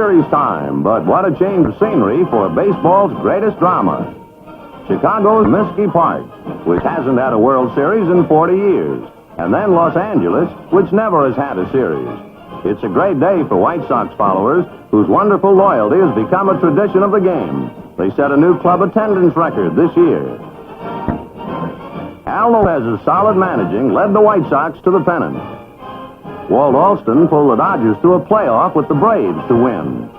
Series time, but what a change of scenery for baseball's greatest drama. Chicago's Miskey Park, which hasn't had a World Series in 40 years. And then Los Angeles, which never has had a series. It's a great day for White Sox followers whose wonderful loyalty has become a tradition of the game. They set a new club attendance record this year. Al Lopez's solid managing led the White Sox to the pennant. Walt Alston pulled the Dodgers to a playoff with the Braves to win.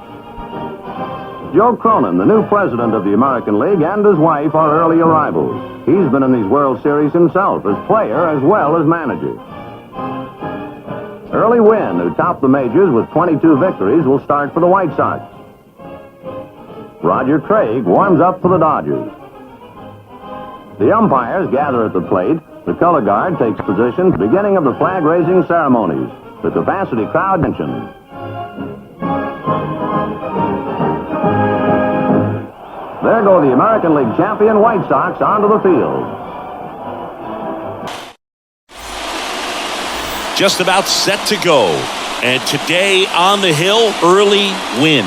Joe Cronin, the new president of the American League, and his wife are early arrivals. He's been in these World Series himself as player as well as manager. Early Wynn, who topped the majors with 22 victories, will start for the White Sox. Roger Craig warms up for the Dodgers. The umpires gather at the plate. The color guard takes position at the beginning of the flag-raising ceremonies. The capacity crowd mentioned. There go the American League champion White Sox onto the field. Just about set to go. And today on the hill, early win.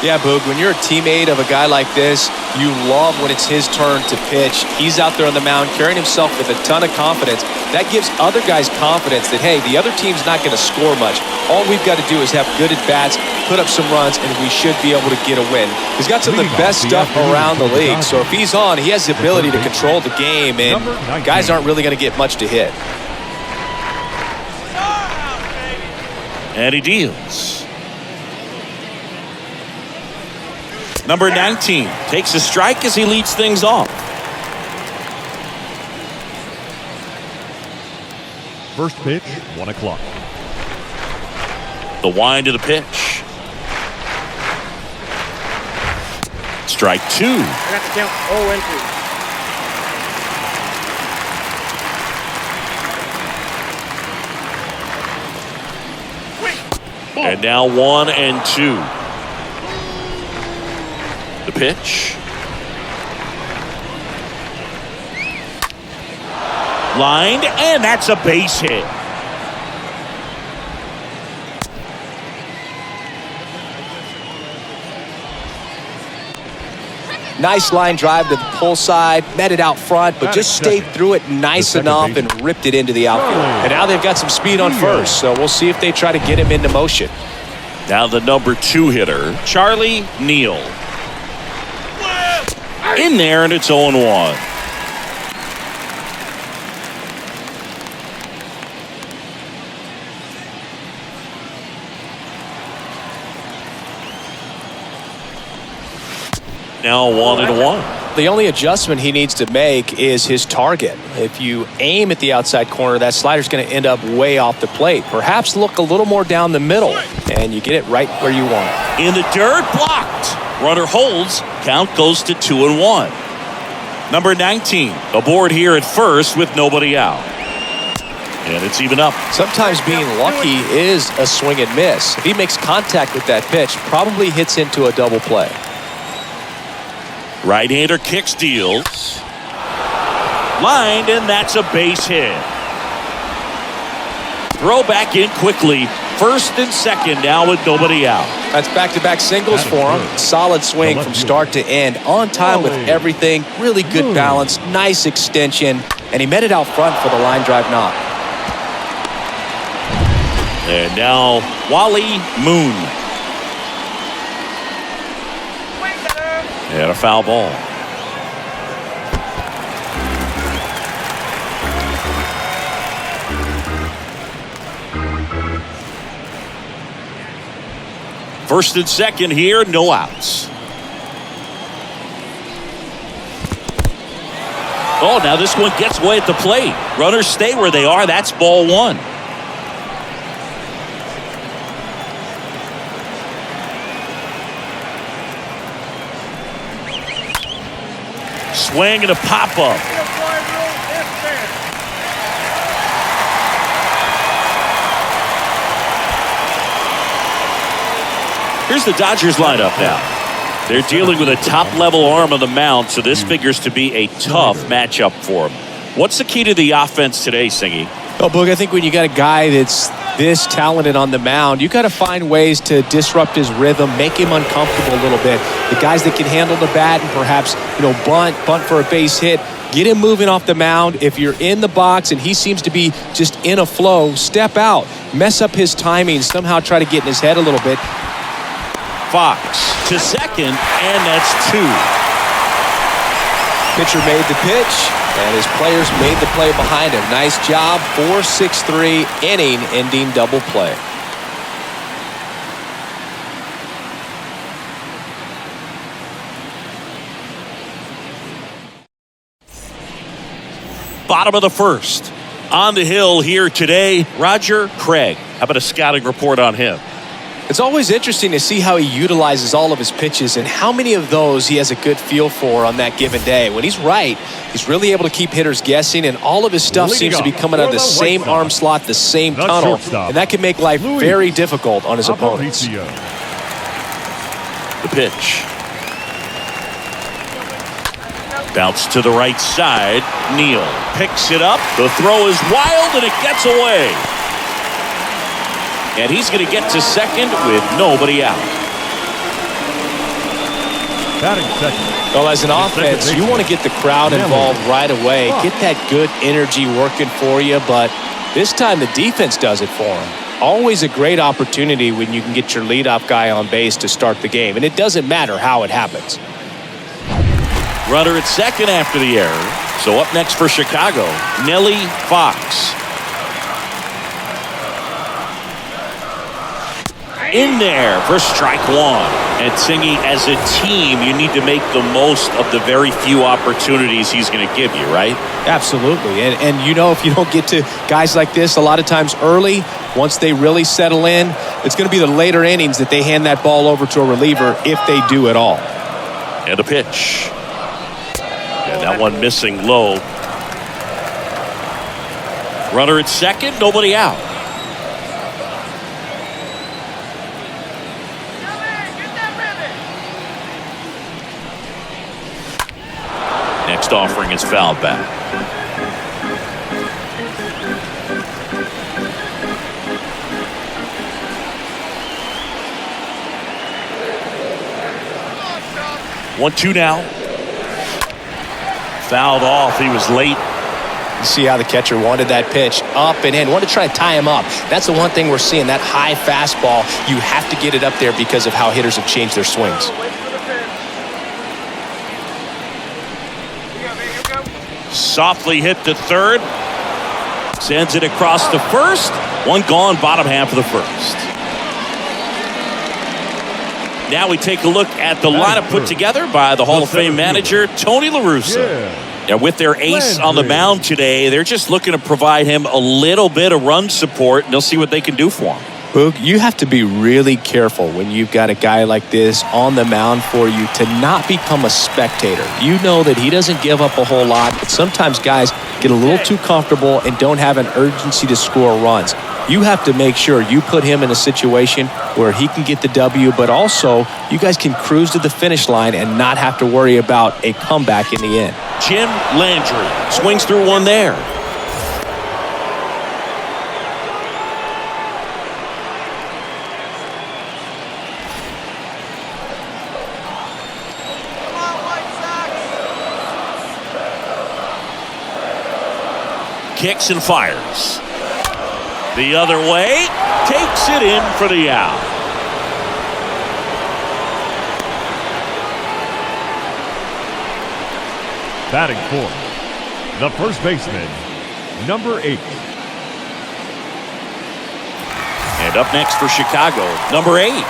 Yeah, Boog, when you're a teammate of a guy like this, you love when it's his turn to pitch. He's out there on the mound carrying himself with a ton of confidence. That gives other guys confidence that, hey, the other team's not going to score much. All we've got to do is have good at-bats, put up some runs, and we should be able to get a win. He's got some of the best stuff around the league, so if he's on, he has the ability to control the game, and guys aren't really going to get much to hit. And he deals. Number 19 takes a strike as he leads things off. First pitch, 1 o'clock. The wind of the pitch. Strike 2. I got to count 0 and 2. And now 1 and 2. The pitch. Lined, and that's a base hit. Nice line drive to the pull side, met it out front, but just stayed through it nice enough and ripped it into the outfield. And now they've got some speed on first, so we'll see if they try to get him into motion. Now the number 2 hitter, Charlie Neal. In there, and it's 0-1. Now 1-1. The only adjustment he needs to make is his target. If you aim at the outside corner, that slider's going to end up way off the plate. Perhaps look a little more down the middle, and you get it right where you want it. In the dirt, blocked. Runner holds. Count goes to 2-1. Number 19 aboard here at first with nobody out. And it's even up. Sometimes being lucky is a swing and miss. If he makes contact with that pitch, probably hits into a double play. Right-hander kicks, deals. Lined, and that's a base hit. Throw back in quickly. First and second now with nobody out. That's back-to-back singles for him. Solid swing from start to end. On time with everything. Really good balance. Nice extension. And he met it out front for the line drive knock. And now Wally Moon. And a foul ball. First and second here, no outs. Oh, now this one gets away at the plate. Runners stay where they are. That's ball 1. Swing and a pop-up. Here's the Dodgers lineup now. They're dealing with a top-level arm on the mound, so this figures to be a tough matchup for them. What's the key to the offense today, Singy? Well, Boog, I think when you got a guy that's this talented on the mound, you got to find ways to disrupt his rhythm, make him uncomfortable a little bit. The guys that can handle the bat and perhaps, bunt for a base hit, get him moving off the mound. If you're in the box and he seems to be just in a flow, step out, mess up his timing, somehow try to get in his head a little bit. Fox to second, and that's 2. Pitcher made the pitch, and his players made the play behind him. Nice job. 4-6-3 inning-ending double play. Bottom of the first. On the hill here today, Roger Craig. How about a scouting report on him? It's always interesting to see how he utilizes all of his pitches and how many of those he has a good feel for on that given day. When he's right, he's really able to keep hitters guessing, and all of his stuff seems to be coming out of the same arm slot, the same tunnel, and that can make life very difficult on his opponents. The pitch. Bounce to the right side. Neal picks it up. The throw is wild, and it gets away. And he's going to get to second with nobody out. Batting second. Well, as an offense, you want to get the crowd involved right away. Get that good energy working for you, but this time the defense does it for him. Always a great opportunity when you can get your leadoff guy on base to start the game, and it doesn't matter how it happens. Runner at second after the error. So up next for Chicago, Nelly Fox. In there for strike 1. And Singy, as a team, you need to make the most of the very few opportunities he's going to give you, right? Absolutely. And if you don't get to guys like this a lot of times early, once they really settle in, it's going to be the later innings that they hand that ball over to a reliever if they do at all. And a pitch. And that one missing low. Runner at second, nobody out. Next offering is fouled back. One, two now. Fouled off. He was late. You see how the catcher wanted that pitch up and in. Wanted to try to tie him up. That's the one thing we're seeing. That high fastball, you have to get it up there because of how hitters have changed their swings. Softly hit to third. Sends it across to first. One gone, bottom half of the first. Now we take a look at the lineup put together by the Hall of Fame manager, Tony La Russa. Yeah, with their ace on the mound today, they're just looking to provide him a little bit of run support, and they'll see what they can do for him. Boog, you have to be really careful when you've got a guy like this on the mound for you to not become a spectator. You know that he doesn't give up a whole lot, but sometimes guys get a little too comfortable and don't have an urgency to score runs. You have to make sure you put him in a situation where he can get the W, but also you guys can cruise to the finish line and not have to worry about a comeback in the end. Jim Landry swings through one there. Kicks and fires. The other way, takes it in for the out. Batting fourth, the first baseman, number 8. And up next for Chicago, number 8.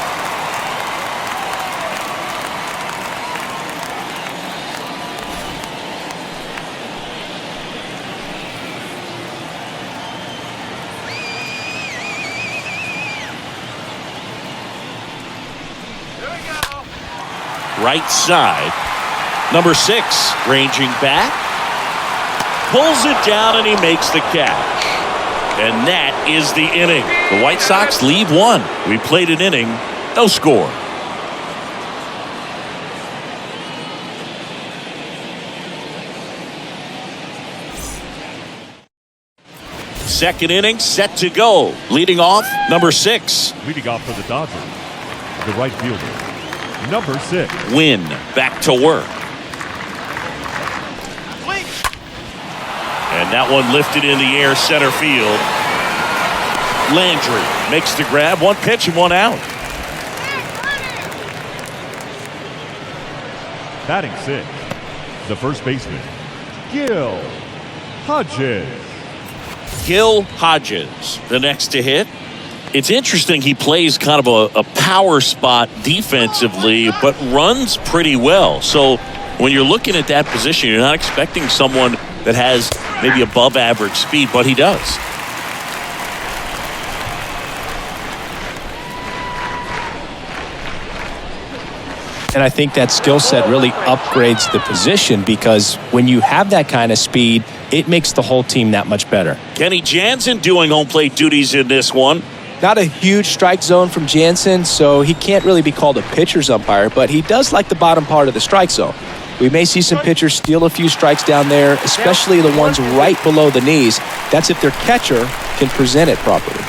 Right side. Number 6 ranging back. Pulls it down and he makes the catch. And that is the inning. The White Sox lead 1. We played an inning. No score. Second inning set to go. Leading off, number 6. Leading off for the Dodgers, the right fielder, number 6. Wynn back to work. And that one lifted in the air, center field. Landry makes the grab. 1 pitch and 1 out. Batting 6, the first baseman, Gil Hodges. Gil Hodges, the next to hit. It's interesting, he plays kind of a power spot defensively, but runs pretty well. So when you're looking at that position, you're not expecting someone that has maybe above average speed, but he does. And I think that skill set really upgrades the position, because when you have that kind of speed, it makes the whole team that much better. Kenny Jansen doing home plate duties in this one. Not a huge strike zone from Jansen, so he can't really be called a pitcher's umpire, but he does like the bottom part of the strike zone. We may see some pitchers steal a few strikes down there, especially the ones right below the knees. That's if their catcher can present it properly.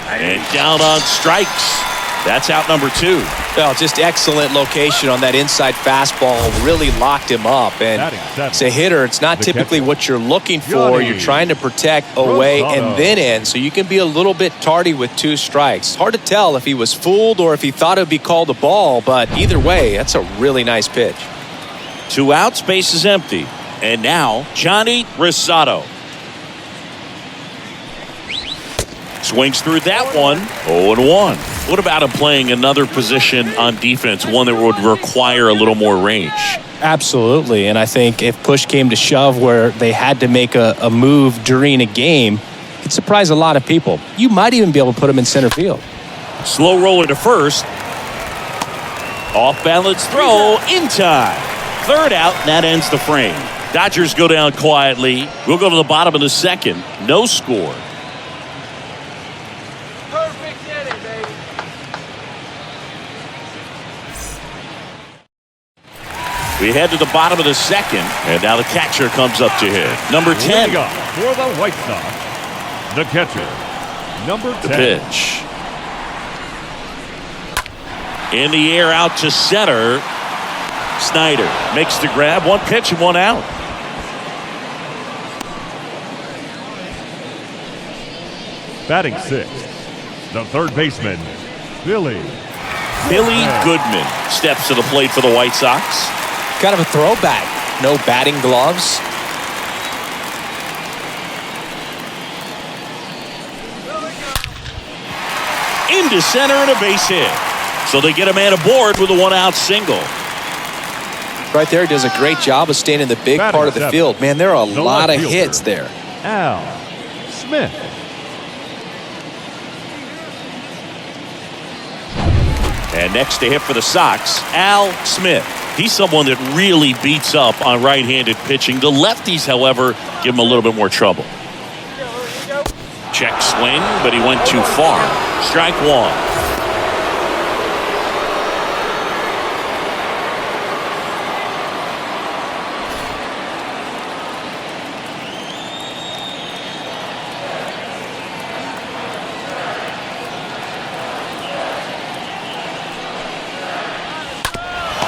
And down on strikes. That's out number 2. Well, just excellent location on that inside fastball. Really locked him up. And as a hitter, it's not typically what you're looking for. You're trying to protect away and then in, so you can be a little bit tardy with 2 strikes. Hard to tell if he was fooled or if he thought it would be called a ball, but either way, that's a really nice pitch. 2 outs, base is empty. And now, Johnny Rosado. Swings through that one. 0-1. What about him playing another position on defense, one that would require a little more range? Absolutely, and I think if push came to shove where they had to make a move during a game, it'd surprise a lot of people. You might even be able to put him in center field. Slow roller to first. Off balance throw in time. 3rd out, and that ends the frame. Dodgers go down quietly. We'll go to the bottom of the 2nd. No score. We head to the bottom of the 2nd, and now the catcher comes up to hit. Number 10. For the White Sox, the catcher, number 10. The pitch. In the air out to center. Snyder makes the grab. 1 pitch and 1 out. Batting 6, the third baseman, Billy Goodman steps to the plate for the White Sox. Kind of a throwback. No batting gloves. Into center and a base hit. So they get a man aboard with a 1-out single. Right there, does a great job of staying in the big part of the field. Man, there are a lot of hits there. Al Smith. And next to hit for the Sox, Al Smith. He's someone that really beats up on right-handed pitching. The lefties, however, give him a little bit more trouble. Check swing, but he went too far. Strike 1.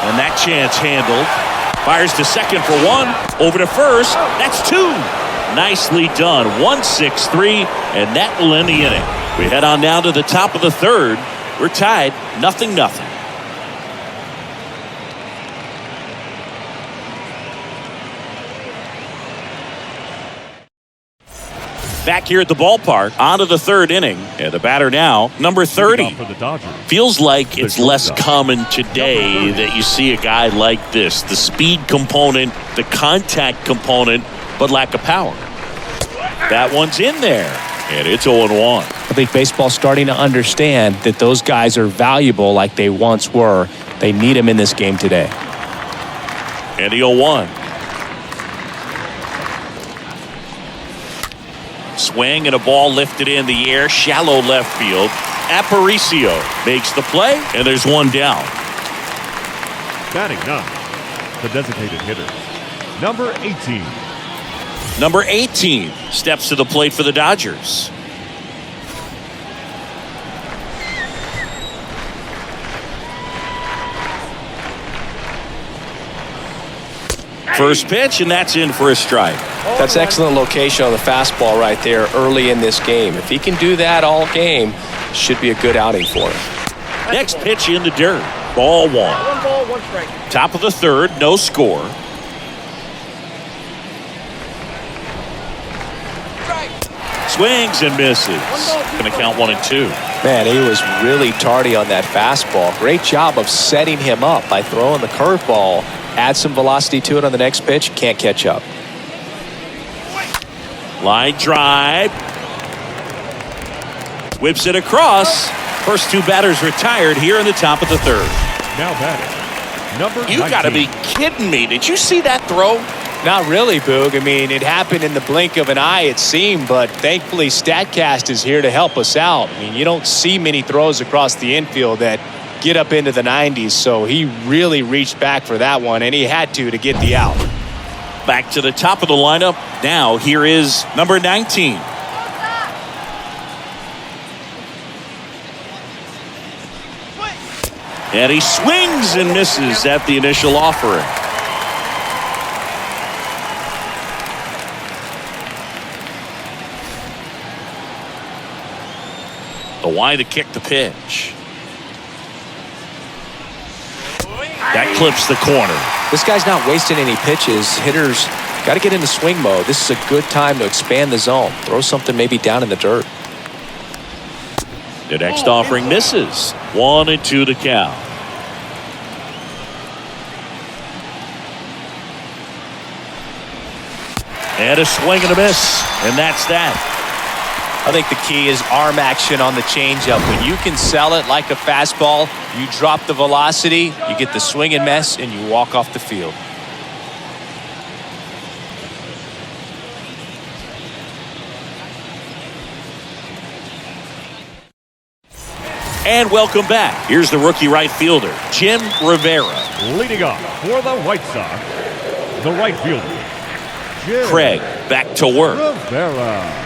And that chance handled. Fires to second for 1. Over to first. That's 2. Nicely done. 1-6-3, and that will end the inning. We head on down to the top of the 3rd. We're tied 0-0. Back here at the ballpark, on to the 3rd inning. And the batter now, number 30. Feels like it's less common today that you see a guy like this. The speed component, the contact component, but lack of power. That one's in there, and it's 0-1. I think baseball's starting to understand that those guys are valuable like they once were. They need them in this game today. And the 0-1. Swing and a ball lifted in the air, shallow left field. Aparicio makes the play, and there's 1 down. Batting 9, the designated hitter, number 18, Number 18 steps to the plate for the Dodgers. First pitch, and that's in for a strike. That's excellent location on the fastball right there early in this game. If he can do that all game, should be a good outing for him. Next pitch in the dirt. Ball one. 1 ball, 1 strike. Top of the third, no score. Swings and misses. Going to count 1 and 2. Man, he was really tardy on that fastball. Great job of setting him up by throwing the curveball. Add some velocity to it on the next pitch. Can't catch up. Line drive. Whips it across. First 2 batters retired here in the top of the third. Now batting, number 19. You got to be kidding me. Did you see that throw? Not really, Boog. I mean, it happened in the blink of an eye, it seemed, but thankfully StatCast is here to help us out. I mean, you don't see many throws across the infield that get up into the 90s, so he really reached back for that one, and he had to get the out. Back to the top of the lineup. Now here is number 19. And he swings and misses at the initial offering. The wide to kick the pitch. That clips the corner. This guy's not wasting any pitches. Hitters got to get into swing mode. This is a good time to expand the zone. Throw something maybe down in the dirt. The next offering misses. 1 and 2 to count. And a swing and a miss. And that's that. I think the key is arm action on the changeup. When you can sell it like a fastball, you drop the velocity, you get the swing and miss, and you walk off the field. And welcome back. Here's the rookie right fielder, Jim Rivera. Leading off for the White Sox, the right fielder, Jim Craig back to work. Rivera.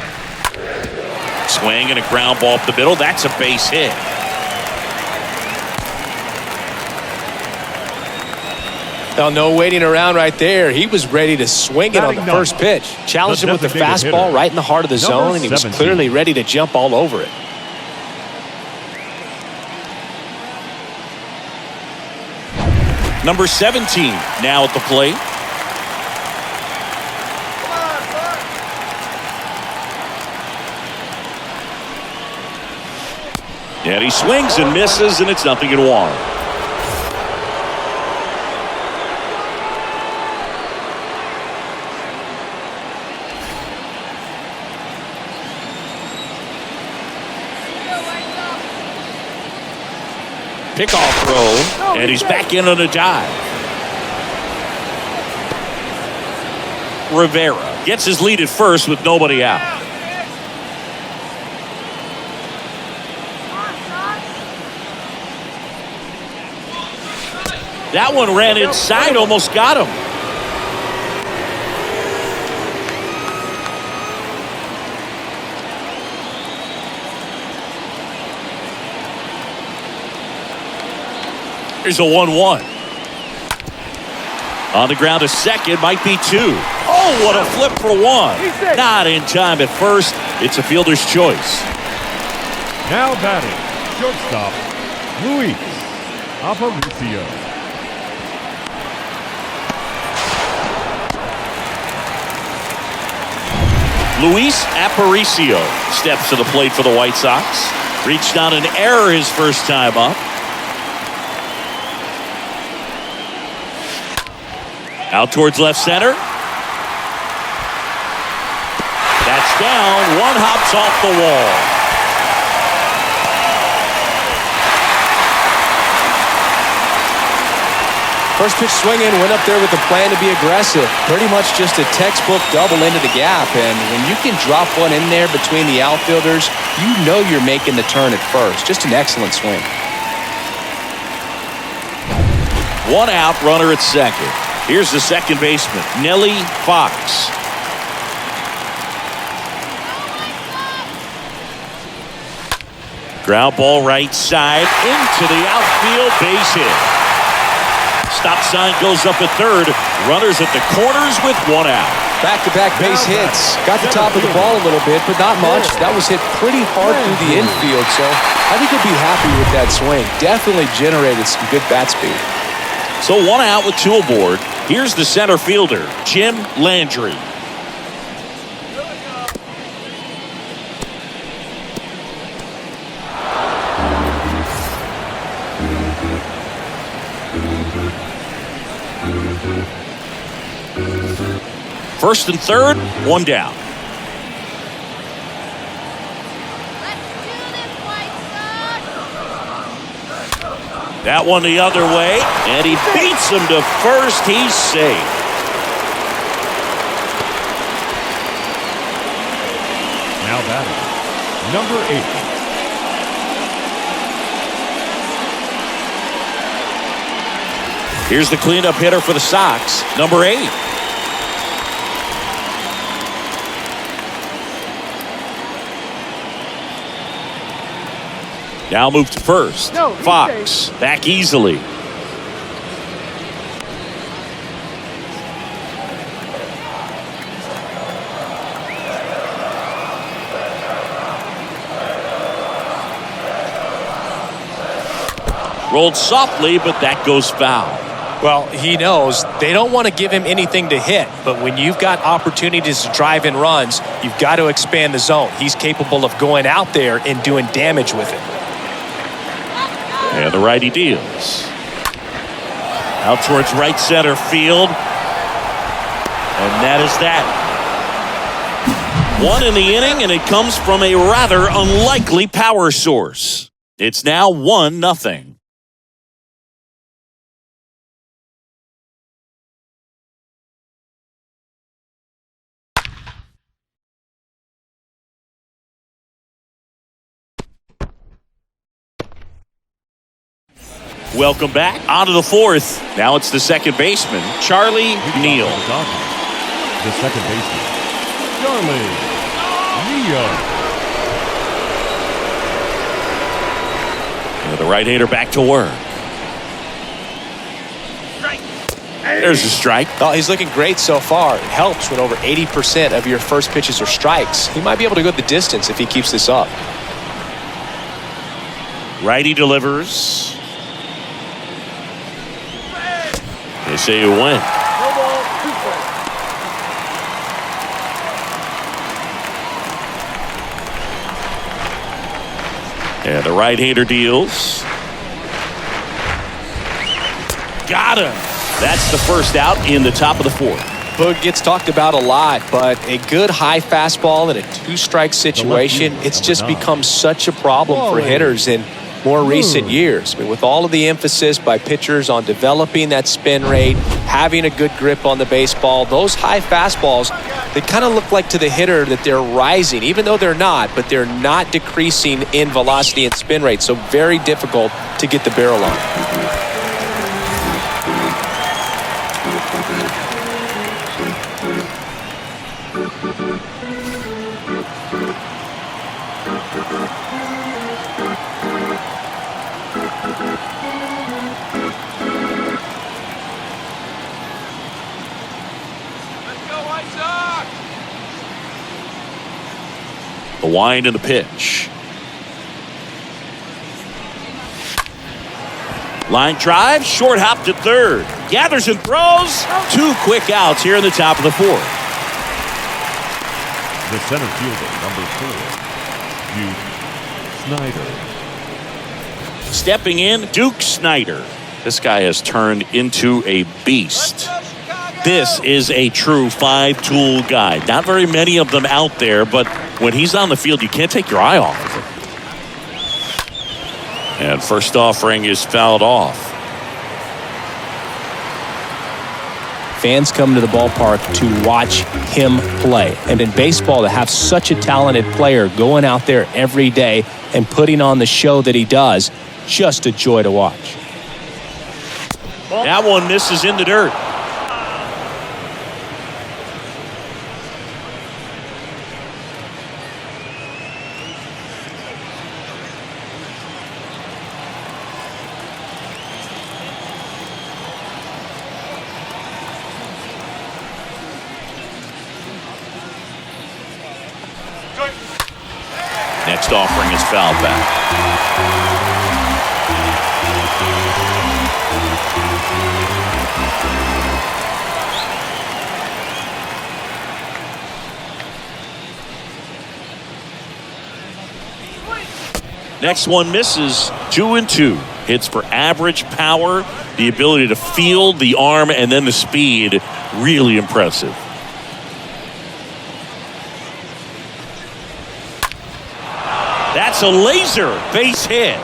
Swing and a ground ball up the middle. That's a base hit. Now, no waiting around right there. He was ready to swing it on the first pitch. Challenged him with the fastball right in the heart of the zone, and he was clearly ready to jump all over it. Number 17 now at the plate. And he swings and misses, and it's 0-1. Pickoff throw, and he's back in on a dive. Rivera gets his lead at first with nobody out. That one ran inside, almost got him. Here's a 1-1. On the ground to second, might be 2. Oh, what a flip for 1. Not in time at first. It's a fielder's choice. Now batting, shortstop, Luis Aparicio. Luis Aparicio steps to the plate for the White Sox. Reached on an error his first time up. Out towards left center. That's down. One hops off the wall. First pitch swinging, went up there with the plan to be aggressive. Pretty much just a textbook double into the gap. And when you can drop one in there between the outfielders, you know you're making the turn at first. Just an excellent swing. 1 out, runner at second. Here's the second baseman, Nelly Fox. Ground ball right side into the outfield, base hit. Stop sign goes up at third. Runners at the corners with 1 out. Back-to-back base hits. Got the top of the ball a little bit, but not much. That was hit pretty hard through the infield, so I think he'll be happy with that swing. Definitely generated some good bat speed. So 1 out with 2 aboard. Here's the center fielder, Jim Landry. First and third, 1 down. That one the other way, and he beats him to first. He's safe. Now batting, number 8. Here's the cleanup hitter for the Sox, number 8. Now move to first. Fox back easily. Rolled softly, but that goes foul. Well, he knows they don't want to give him anything to hit, but when you've got opportunities to drive in runs, you've got to expand the zone. He's capable of going out there and doing damage with it. And the righty deals. Out towards right center field. And that is that. 1 in the inning, and it comes from a rather unlikely power source. It's now 1-0. Welcome back. On to the 4th. Now it's the second baseman, Charlie Neal. The second baseman, Charlie Neal. The right-hander back to work. There's a strike. Oh, he's looking great so far. It helps when over 80% of your first pitches are strikes. He might be able to go the distance if he keeps this up. Righty delivers. They say you win. And the right-hander deals. Got him. That's the first out in the top of the 4th. Boog gets talked about a lot, but a good high fastball in a 2-strike situation, it's just become such a problem for hitters in more recent years. I mean, with all of the emphasis by pitchers on developing that spin rate, having a good grip on the baseball, those high fastballs, they kind of look like to the hitter that they're rising, even though they're not, but they're not decreasing in velocity and spin rate, so very difficult to get the barrel on. The wind and the pitch. Line drive, short hop to third. Gathers and throws. 2 quick outs here in the top of the 4th. The center fielder, number 4, Duke Snyder. Stepping in, Duke Snyder. This guy has turned into a beast. This is a true 5-tool guy. Not very many of them out there, but when he's on the field, you can't take your eye off of him. And first offering is fouled off. Fans come to the ballpark to watch him play. And in baseball, to have such a talented player going out there every day and putting on the show that he does, just a joy to watch. That one misses in the dirt. Next offering is fouled back. Next one misses. 2-2. Hits for average power, the ability to field, the arm, and then the speed. Really impressive. That's a laser base hit.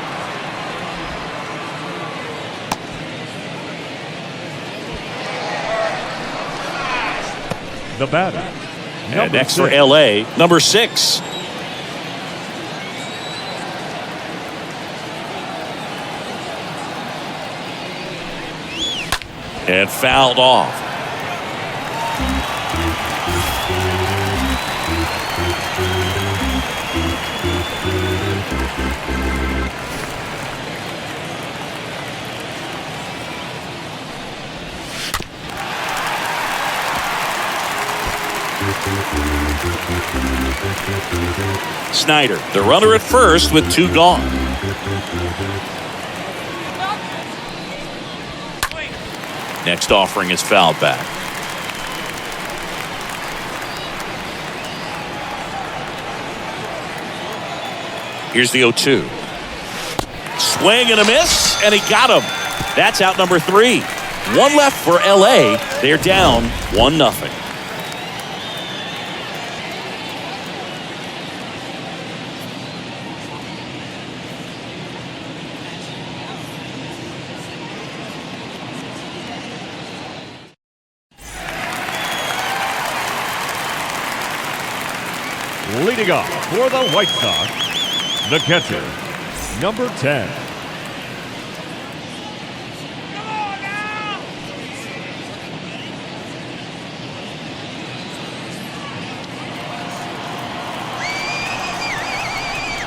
The batter. And next for LA, number 6. And fouled off. Snyder, the runner at first with 2 gone. Next offering is fouled back. Here's the 0-2. Swing and a miss, and he got him. That's out number 3. 1 left for LA. They're down 1-0. Leading off for the White Sox, the catcher, number 10.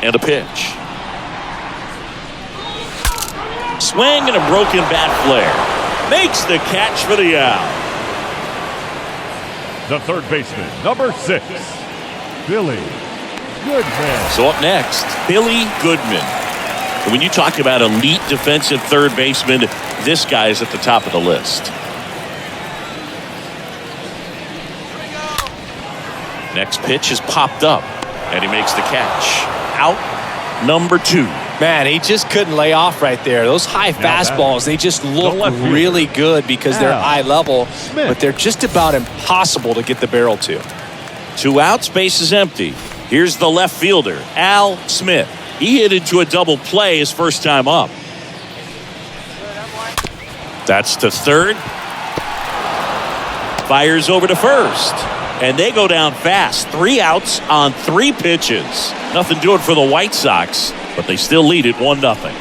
And a pitch. Swing and a broken bat flare. Makes the catch for the out. The third baseman, number 6, Billy Goodman. So up next, Billy Goodman. And when you talk about elite defensive third baseman, this guy is at the top of the list. Next pitch is popped up, and he makes the catch. Out number 2. Man, he just couldn't lay off right there. Those high fastballs, they just look really good because they're eye level, but they're just about impossible to get the barrel to. 2 outs, base is empty. Here's the left fielder, Al Smith. He hit into a double play his first time up. That's to third. Fires over to first. And they go down fast. 3 outs on 3 pitches. Nothing doing for the White Sox, but they still lead it 1-0.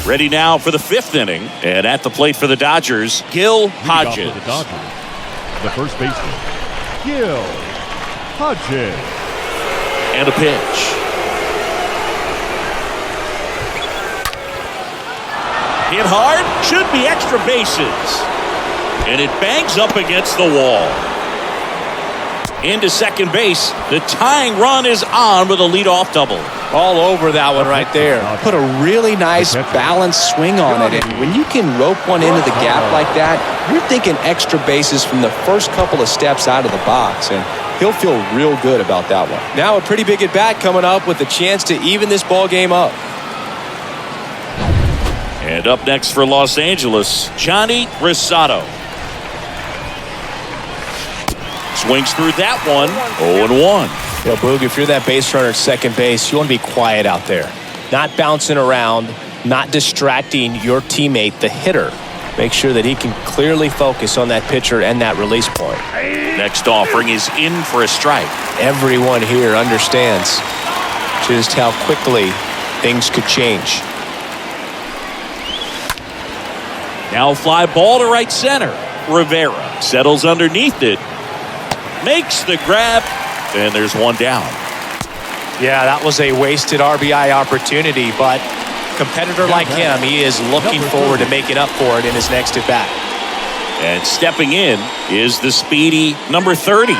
Ready now for the 5th inning. And at the plate for the Dodgers, Gil Hodges. The first baseman, Gil Hodges. And a pitch. Hit hard, should be extra bases. And it bangs up against the wall. Into second base, the tying run is on with a leadoff double. All over that one right there. Put a really nice balanced swing on it. And when you can rope one into the gap like that, you're thinking extra bases from the first couple of steps out of the box. And he'll feel real good about that one. Now a pretty big at-bat coming up with a chance to even this ball game up. And up next for Los Angeles, Johnny Rosado. Swings through that one, 0-1. Yo, Boog, if you're that base runner at second base, you want to be quiet out there. Not bouncing around, not distracting your teammate, the hitter. Make sure that he can clearly focus on that pitcher and that release point. Next offering is in for a strike. Everyone here understands just how quickly things could change. Now fly ball to right center. Rivera settles underneath it. Makes the grab, and there's one down. Yeah, that was a wasted RBI opportunity, but competitor like him, he is looking forward to making up for it in his next at-bat. And stepping in is the speedy number 30.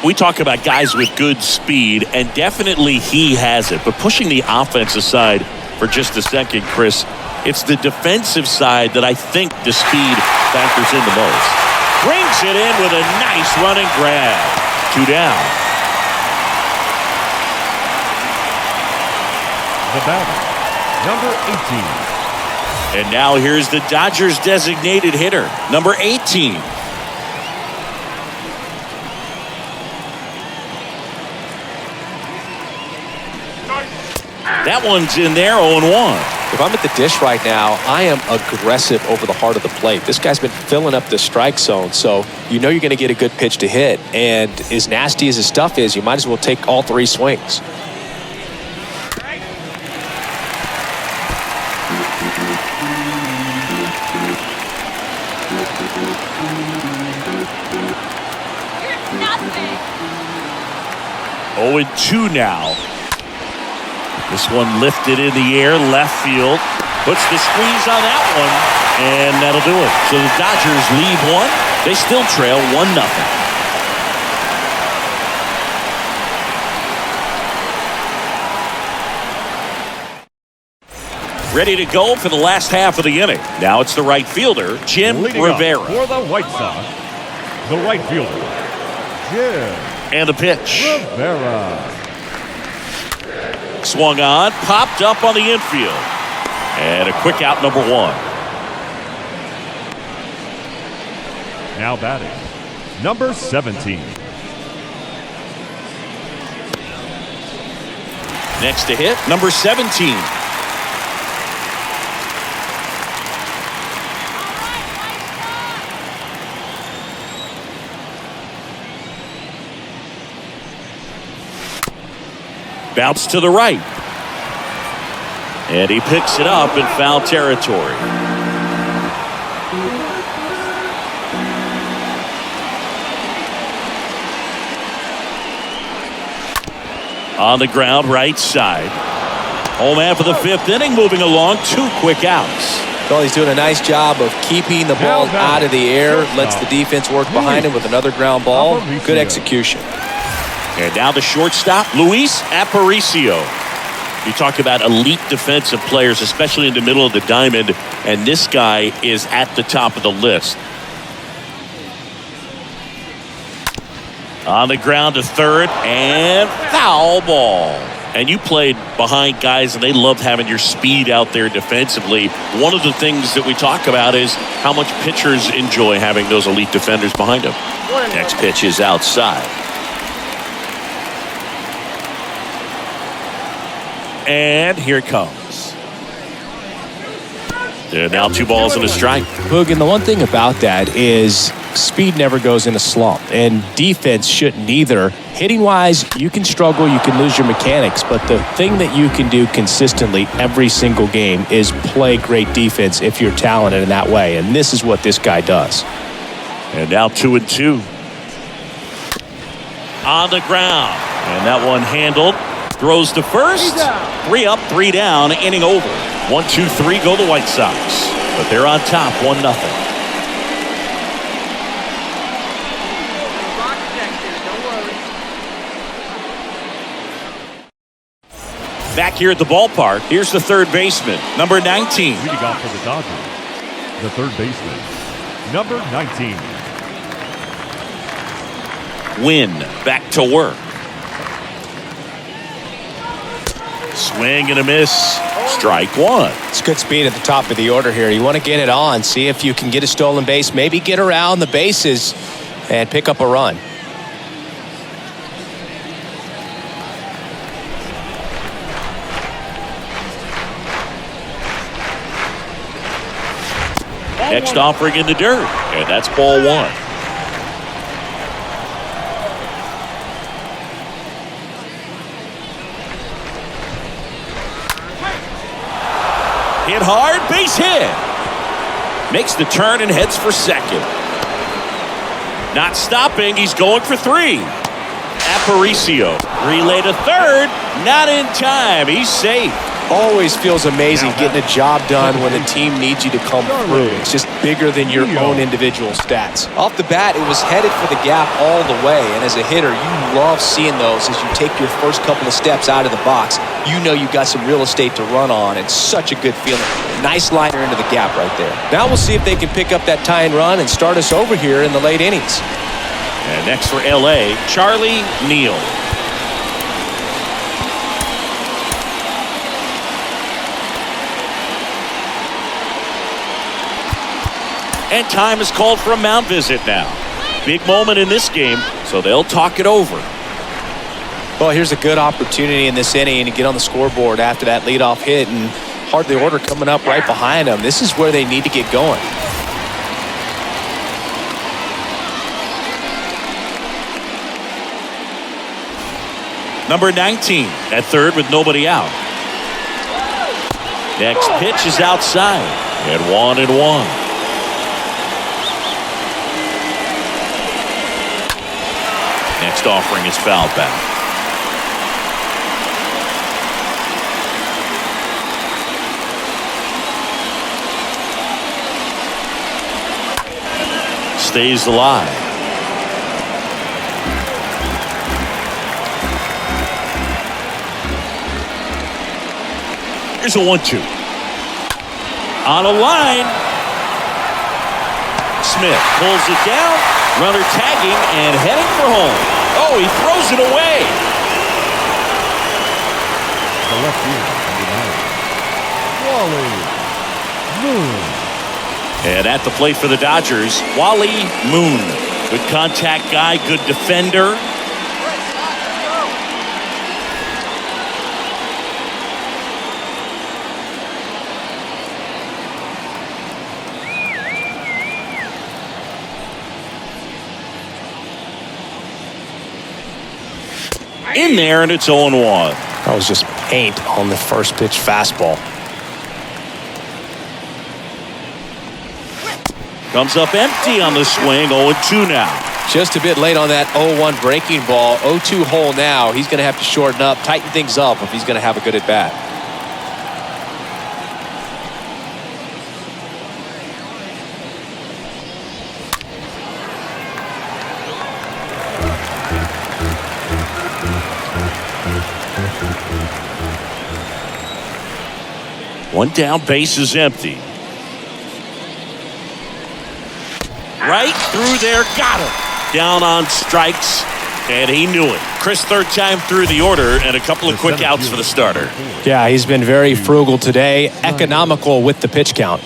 We talk about guys with good speed, and definitely he has it. But pushing the offense aside for just a second, Chris, it's the defensive side that I think the speed factors in the most. Brings it in with a nice running grab. 2 down. The batter, number 18. And now here's the Dodgers designated hitter, number 18. That one's in there, 0-1. If I'm at the dish right now, I am aggressive over the heart of the plate. This guy's been filling up the strike zone, so you know you're going to get a good pitch to hit. And as nasty as his stuff is, you might as well take all 3 swings. Oh, and 2 now. This one lifted in the air, left field. Puts the squeeze on that one, and that'll do it. So the Dodgers lead 1. They still trail 1-0. Ready to go for the last half of the inning. Now it's the right fielder, Jim Leading Rivera. up for the White Sox, the right fielder, Jim And the pitch. Rivera. Swung on, popped up on the infield. And a quick out, number 1. Now batting, number 17. Next to hit, number 17. Bounce to the right. And he picks it up in foul territory. On the ground, right side. Home half of the 5th inning, moving along, 2 quick outs. Well, he's doing a nice job of keeping the ball out of the air. Lets the defense work behind him with another ground ball. Good execution. And now the shortstop, Luis Aparicio. You talk about elite defensive players, especially in the middle of the diamond, and this guy is at the top of the list. On the ground to third, and foul ball. And you played behind guys, and they love having your speed out there defensively. One of the things that we talk about is how much pitchers enjoy having those elite defenders behind them. Next pitch is outside. And here it comes. And now 2 balls and a strike. Boog, and the one thing about that is speed never goes in a slump, and defense shouldn't either. Hitting-wise, you can struggle, you can lose your mechanics, but the thing that you can do consistently every single game is play great defense if you're talented in that way, and this is what this guy does. And now 2-2. On the ground. And that one handled. Throws to first. 3 up, 3 down, inning over. 1-2-3 go the White Sox. But they're on top, 1-0. Back here at the ballpark, here's the third baseman, number 19. Leading off for the Dodgers, the third baseman, number 19. Wynn back to work. Swing and a miss. Strike 1. It's good speed at the top of the order here. You want to get it on, see if you can get a stolen base, maybe get around the bases and pick up a run. Next offering in the dirt, and that's ball 1. Hit hard, base hit. Makes the turn and heads for second. Not stopping, he's going for 3. Aparicio. Relay to third. Not in time. He's safe. Always feels amazing getting a job done when the team needs you to come through. It's just bigger than your own individual stats. Off the bat, it was headed for the gap all the way, and as a hitter, you love seeing those as you take your first couple of steps out of the box. You know you've got some real estate to run on. It's such a good feeling. Nice liner into the gap right there. Now we'll see if they can pick up that tying run and start us over here in the late innings. And next for L.A., Charlie Neal. And time is called for a mound visit now. Big moment in this game, so they'll talk it over. Well, here's a good opportunity in this inning to get on the scoreboard after that leadoff hit, and hardly order coming up right behind them. This is where they need to get going. Number 19 at third with nobody out. Next pitch is outside at 1-1. Next offering is fouled back. Stays alive. Here's a 1-2. On a line. Smith pulls it down. Runner tagging and heading for home. Oh, he throws it away. The left fielder, Wally Moon. And at the plate for the Dodgers, Wally Moon. Good contact guy, good defender. In there, and it's 0-1. That was just paint on the first pitch fastball. Comes up empty on the swing. 0-2 now. Just a bit late on that 0-1 breaking ball. 0-2 hole now. He's going to have to shorten up, tighten things up if he's going to have a good at bat. One down, base is empty. Right through there, got him. Down on strikes, and he knew it. Chris, third time through the order, and a couple of quick outs for the starter. Yeah, he's been very frugal today, economical with the pitch count.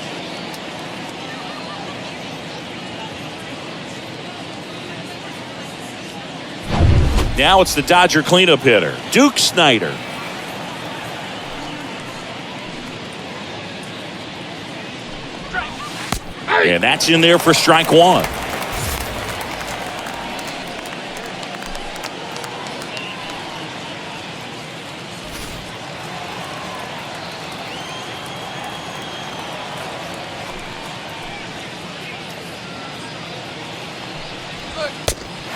Now it's the Dodger cleanup hitter, Duke Snider. And that's in there for strike one.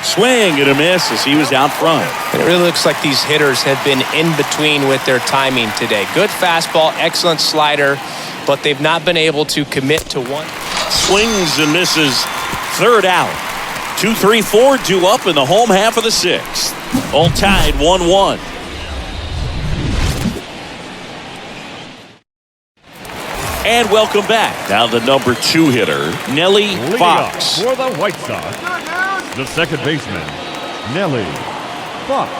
Swing and a miss as he was out front. It really looks like these hitters have been in between with their timing today. Good fastball, excellent slider, but they've not been able to commit to one. Swings and misses. Third out. 2, 3, 4 due up in the home half of the sixth. All tied 1-1. And welcome back. Now the number 2 hitter, Nelly Fox. For the White Sox, the second baseman, Nelly Fox.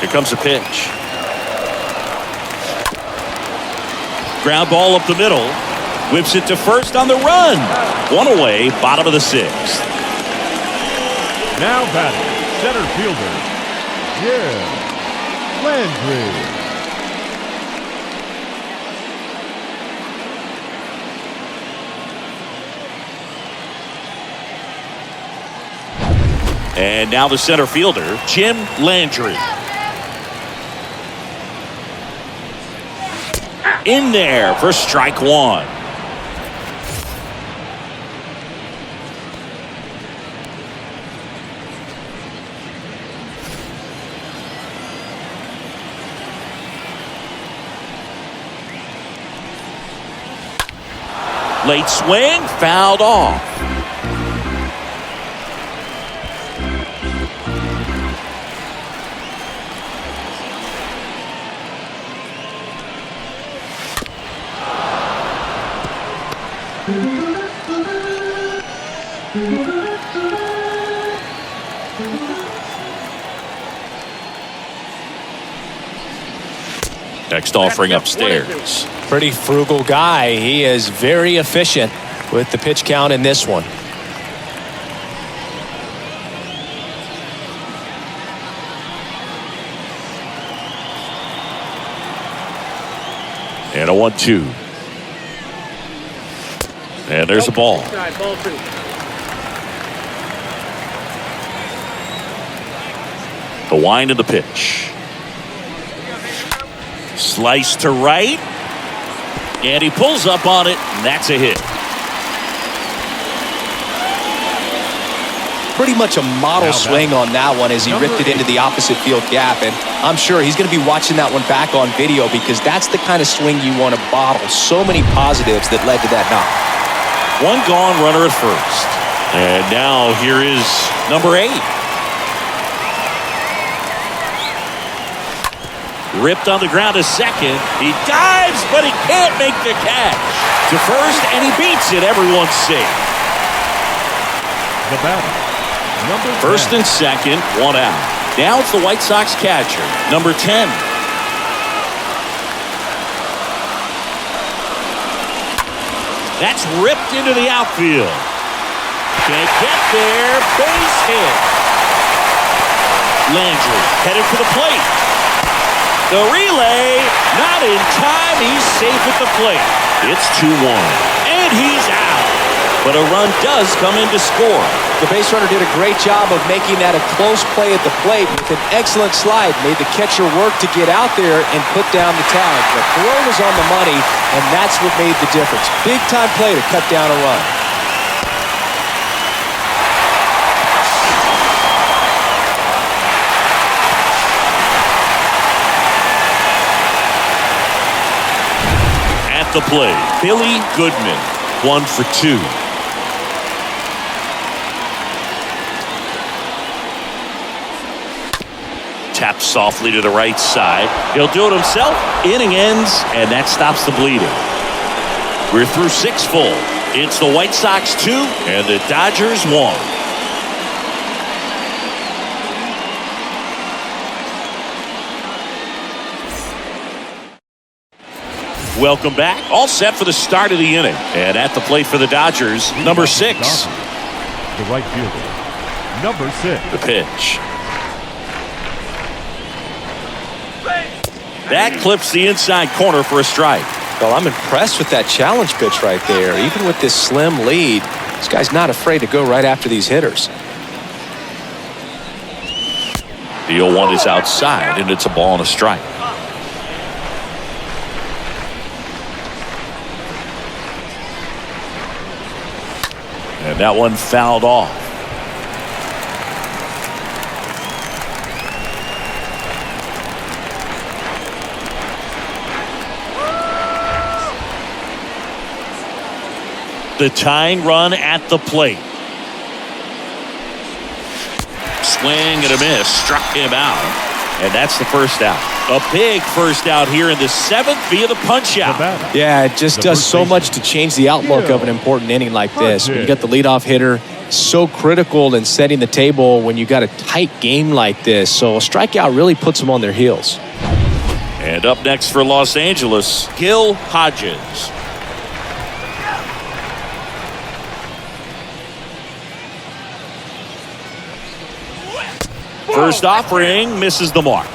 Here comes a pitch. Ground ball up the middle. Whips it to first on the run. One away, bottom of the sixth. Now batting, center fielder, Jim Landry. And now the center fielder, Jim Landry. In there for strike one. Late swing, fouled off. Next offering upstairs. Pretty frugal guy. He is very efficient with the pitch count in this one. And a 1-2. And there's a ball. Ball 2. The wind of the pitch. Slice to right. And he pulls up on it, and that's a hit. Pretty much a model swing on that one as he ripped it into the opposite field gap. And I'm sure he's going to be watching that one back on video because that's the kind of swing you want to bottle. So many positives that led to that knock. One gone, runner at first. And now here is number 8. Ripped on the ground to second. He dives, but he can't make the catch. To first, and he beats it. Everyone's safe. The batter, number 10. First and second, one out. Now it's the White Sox catcher, number 10. That's ripped into the outfield. Can't get there. Base hit. Landry headed for the plate. The relay, not in time. He's safe at the plate. It's 2-1. And he's out. But a run does come in to score. The base runner did a great job of making that a close play at the plate with an excellent slide. Made the catcher work to get out there and put down the tag. The throw was on the money, and that's what made the difference. Big time play to cut down a run. The play, Billy Goodman, 1 for 2. Taps softly to the right side. He'll do it himself. Inning ends, and that stops the bleeding. We're through 6 full. It's the White Sox 2 and the Dodgers 1. Welcome back. All set for the start of the inning. And at the plate for the Dodgers, number 6. The right fielder, number 6. The pitch. That clips the inside corner for a strike. Well, I'm impressed with that challenge pitch right there. Even with this slim lead, this guy's not afraid to go right after these hitters. The 0-1 is outside, and it's a ball and a strike. And that one fouled off. The tying run at the plate. Swing and a miss. Struck him out. And that's the first out. A big first out here in the 7th via the punch out. Yeah, it just does so much to change the outlook of an important inning like this. When you got the leadoff hitter, so critical in setting the table when you got a tight game like this. So a strikeout really puts them on their heels. And up next for Los Angeles, Gil Hodges. First offering misses the mark.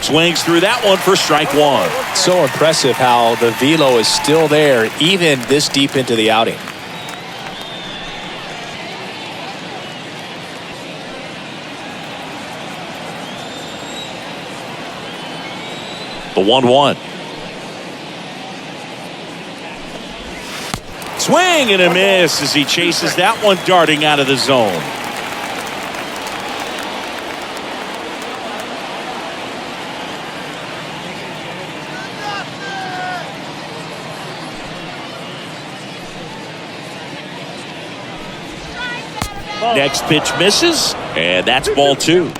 Swings through that one for strike 1. So impressive how the velo is still there even this deep into the outing. The 1-1. Swing and a miss as he chases that one darting out of the zone. Next pitch misses, and that's ball 2.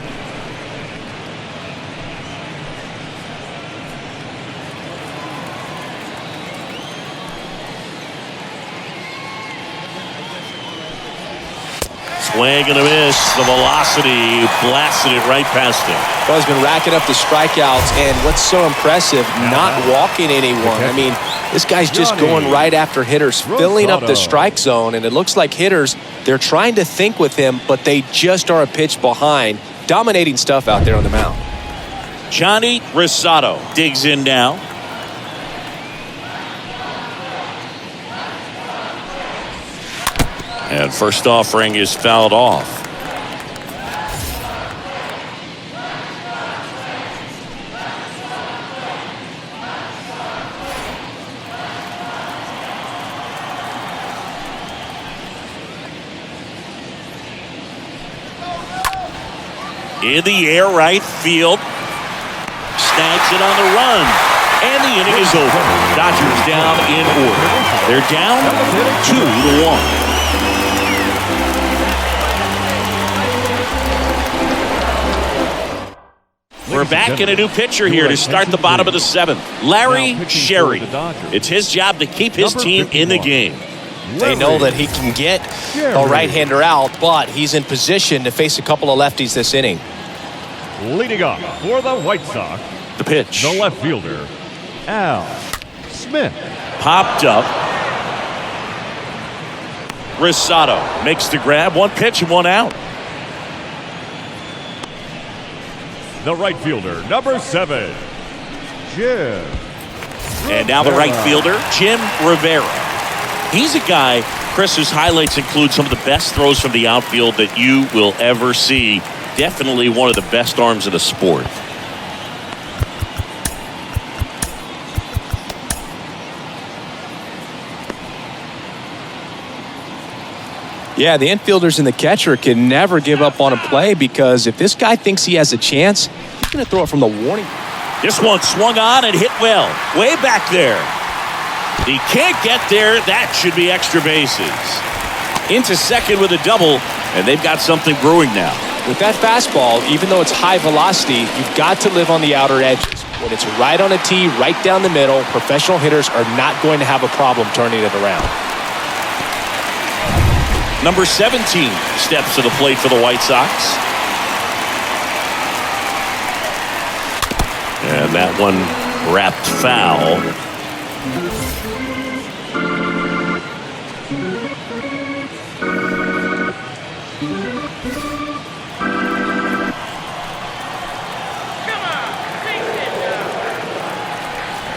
Swing and a miss. The velocity blasted it right past him. Well, he's been racking up the strikeouts, and what's so impressive, not walking anyone. I mean, this guy's just going right after hitters, filling up the strike zone, and it looks like hitters, they're trying to think with him, but they just are a pitch behind. Dominating stuff out there on the mound. Johnny Rosado digs in now. And first offering is fouled off. In the air, right field. Snags it on the run. And the inning is over. Dodgers down in order. They're down 2-1. We're back in a new pitcher here to start the bottom of the 7th. Larry Sherry. It's his job to keep his team in the game. They know that he can get a right-hander out, but he's in position to face a couple of lefties this inning. Leading off for the White Sox, The pitch. the left fielder, Al Smith. Popped up. Rosado makes the grab. 1 pitch and 1 out. The right fielder, number 7, Jim. And now the right fielder, Jim Rivera. He's a guy, Chris, whose highlights include some of the best throws from the outfield that you will ever see. Definitely one of the best arms in the sport. Yeah, the infielders and the catcher can never give up on a play, because if this guy thinks he has a chance, he's going to throw it from the warning. This one swung on and hit well. Way back there. He can't get there. That should be extra bases. Into second with a double, and they've got something brewing now. With that fastball, even though it's high velocity, you've got to live on the outer edges. When it's right on a tee, right down the middle, professional hitters are not going to have a problem turning it around. Number 17 steps to the plate for the White Sox. And that one wrapped foul.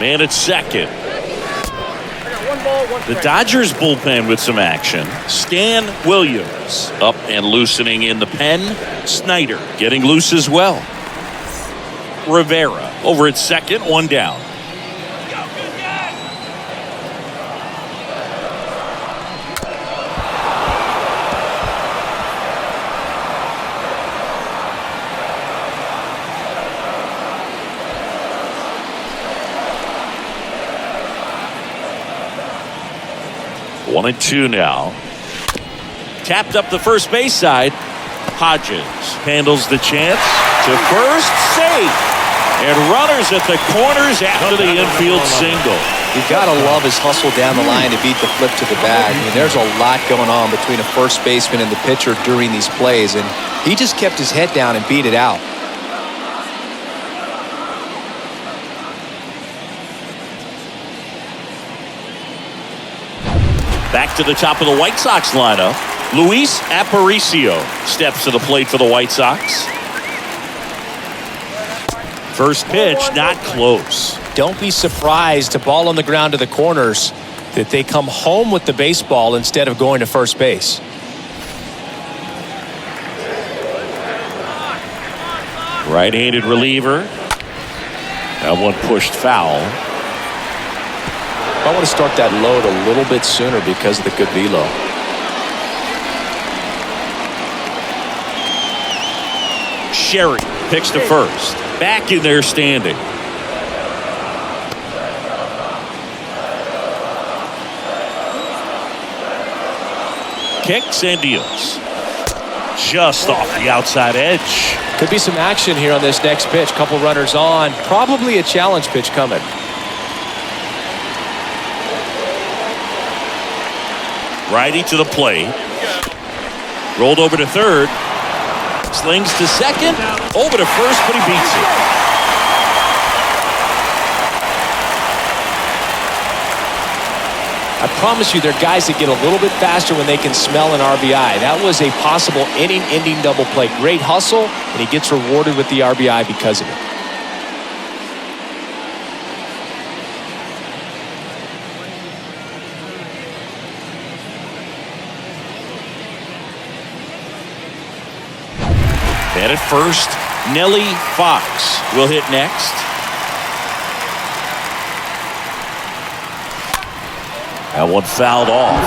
Man at second. The Dodgers bullpen with some action. Stan Williams up and loosening in the pen. Snyder getting loose as well. Rivera over at second, 1 down. One and 2 now. Tapped up the first base side. Hodges handles the chance to first, safe. And runners at the corners after the infield single. You've got to love his hustle down the line to beat the flip to the bag. I mean, there's a lot going on between a first baseman and the pitcher during these plays, and he just kept his head down and beat it out. Back to the top of the White Sox lineup. Luis Aparicio steps to the plate for the White Sox. First pitch, not close. Don't be surprised to ball on the ground to the corners that they come home with the baseball instead of going to first base. Right-handed reliever. That one pushed foul. I want to start that load a little bit sooner because of the good velo. Sherry picks to first. Back in there standing. Kicks and deals. Just off the outside edge. Could be some action here on this next pitch. Couple runners on. Probably a challenge pitch coming. Righty to the plate. Rolled over to third. Slings to second. Over to first, but he beats it. I promise you, there are guys that get a little bit faster when they can smell an RBI. That was a possible inning-ending double play. Great hustle, and he gets rewarded with the RBI because of it. And at first, Nellie Fox will hit next. That one fouled off.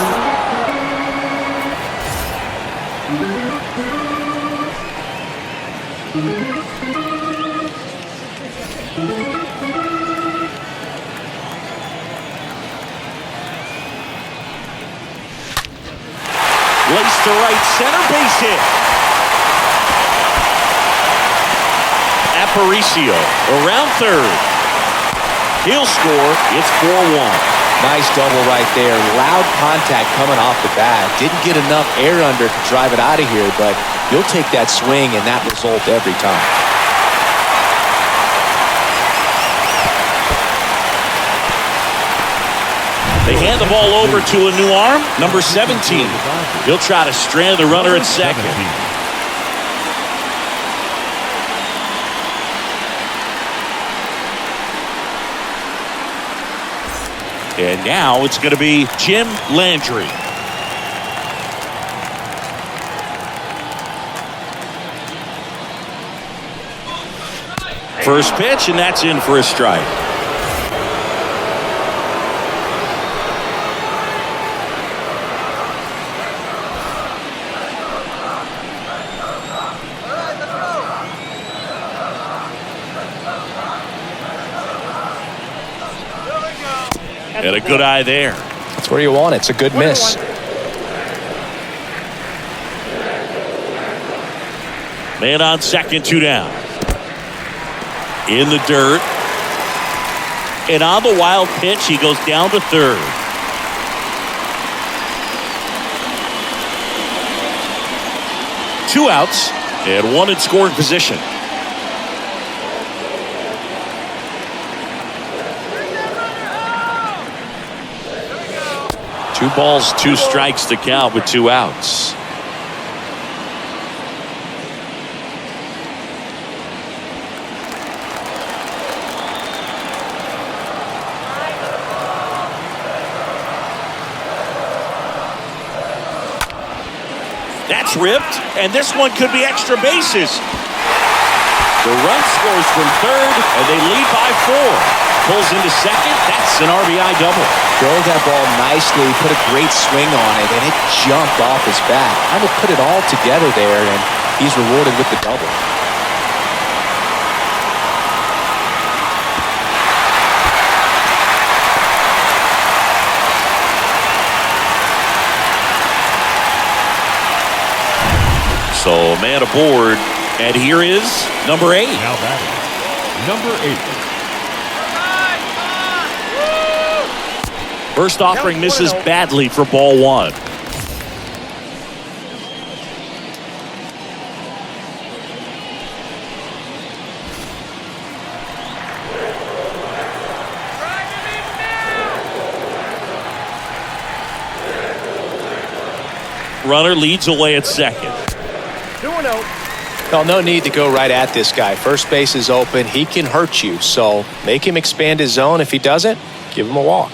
Lace to right center, base hit. Aparicio around third. He'll score. It's 4-1. Nice double right there. Loud contact coming off the bat. Didn't get enough air under to drive it out of here, but you'll take that swing and that result every time. They hand the ball over to a new arm, number 17. He'll try to strand the runner at second. And now it's going to be Jim Landry. First pitch, and that's in for a strike. And a good eye there. That's where you want it. It's a good miss. Man on second, 2 down. In the dirt. And on the wild pitch, he goes down to third. Two outs and one in scoring position. Two balls, 2 strikes to count with 2 outs. That's ripped, and this one could be extra bases. The run scores from third, and they lead by 4. Pulls into second. That's an RBI double. Drove that ball nicely, put a great swing on it, and it jumped off his bat. Kind of put it all together there, and he's rewarded with the double. So man aboard, and here is number 8. Now batting, number 8. First offering misses badly for ball 1. Runner leads away at second. 2-0. Well, no need to go right at this guy. First base is open. He can hurt you, so make him expand his zone. If he doesn't, give him a walk.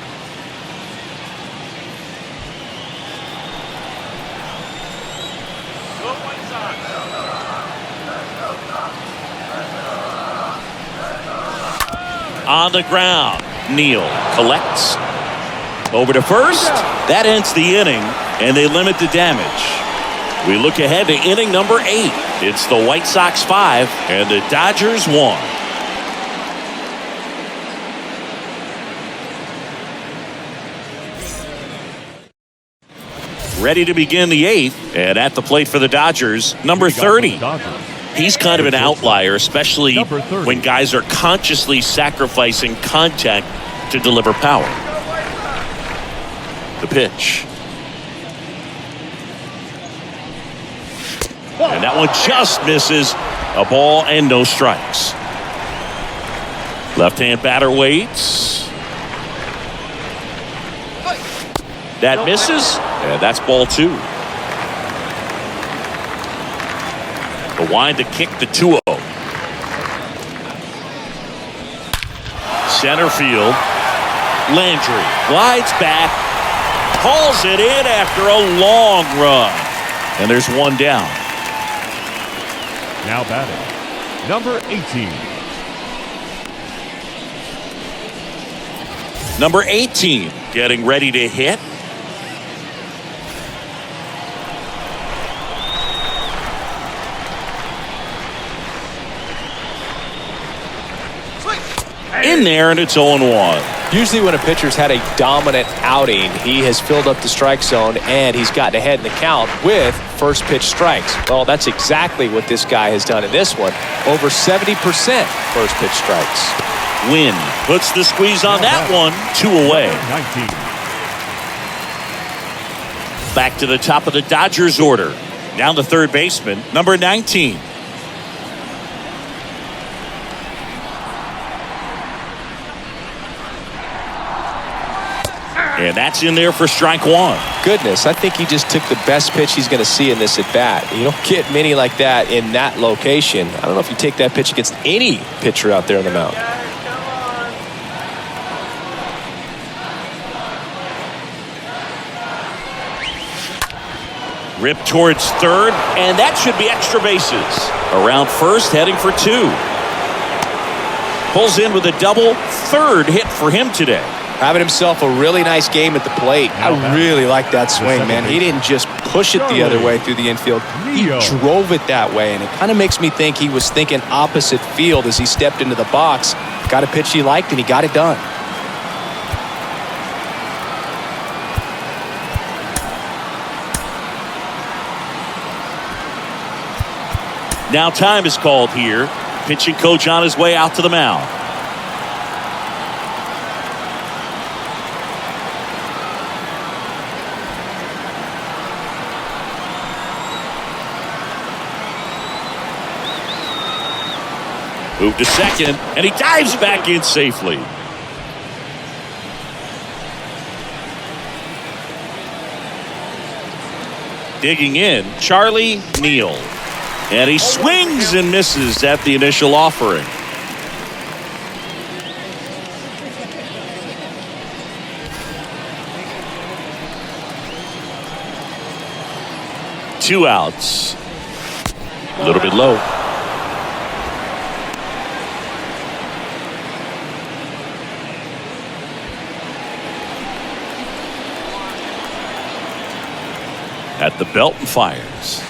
On the ground, Neal collects. Over to first. That ends the inning, and they limit the damage. We look ahead to inning number 8. It's the White Sox 5 and the Dodgers 1. Ready to begin the 8th, and at the plate for the Dodgers, number 30. He's kind of an outlier, especially when guys are consciously sacrificing contact to deliver power. The pitch. And that one just misses. A ball and no strikes. Left-hand batter waits. That misses. And that's ball 2. The wind to kick the 2-0. Center field. Landry glides back. Hauls it in after a long run. And there's one down. Now batting, number 18. Number 18 getting ready to hit. In there, and it's 0-1. Usually when a pitcher's had a dominant outing, he has filled up the strike zone and he's gotten ahead in the count with first pitch strikes. Well, that's exactly what this guy has done in this one. Over 70% first pitch strikes. Wynn puts the squeeze on that one. 2 away. 19. Back to the top of the Dodgers order. Down to third baseman, number 19. And that's in there for strike 1. Goodness, I think he just took the best pitch he's going to see in this at bat. You don't get many like that in that location. I don't know if you take that pitch against any pitcher out there on the mound. Rip towards third, and that should be extra bases. Around first, heading for 2. Pulls in with a double. Third hit for him today. Having himself a really nice game at the plate. I really like that swing, man. He didn't just push it the other way through the infield. He drove it that way, and it kind of makes me think he was thinking opposite field as he stepped into the box. Got a pitch he liked, and he got it done. Now time is called here. Pitching coach on his way out to the mound. Move to second, and he dives back in safely. Digging in, Charlie Neal. And he swings and misses at the initial offering. Two outs. A little bit low. At the belt and fires.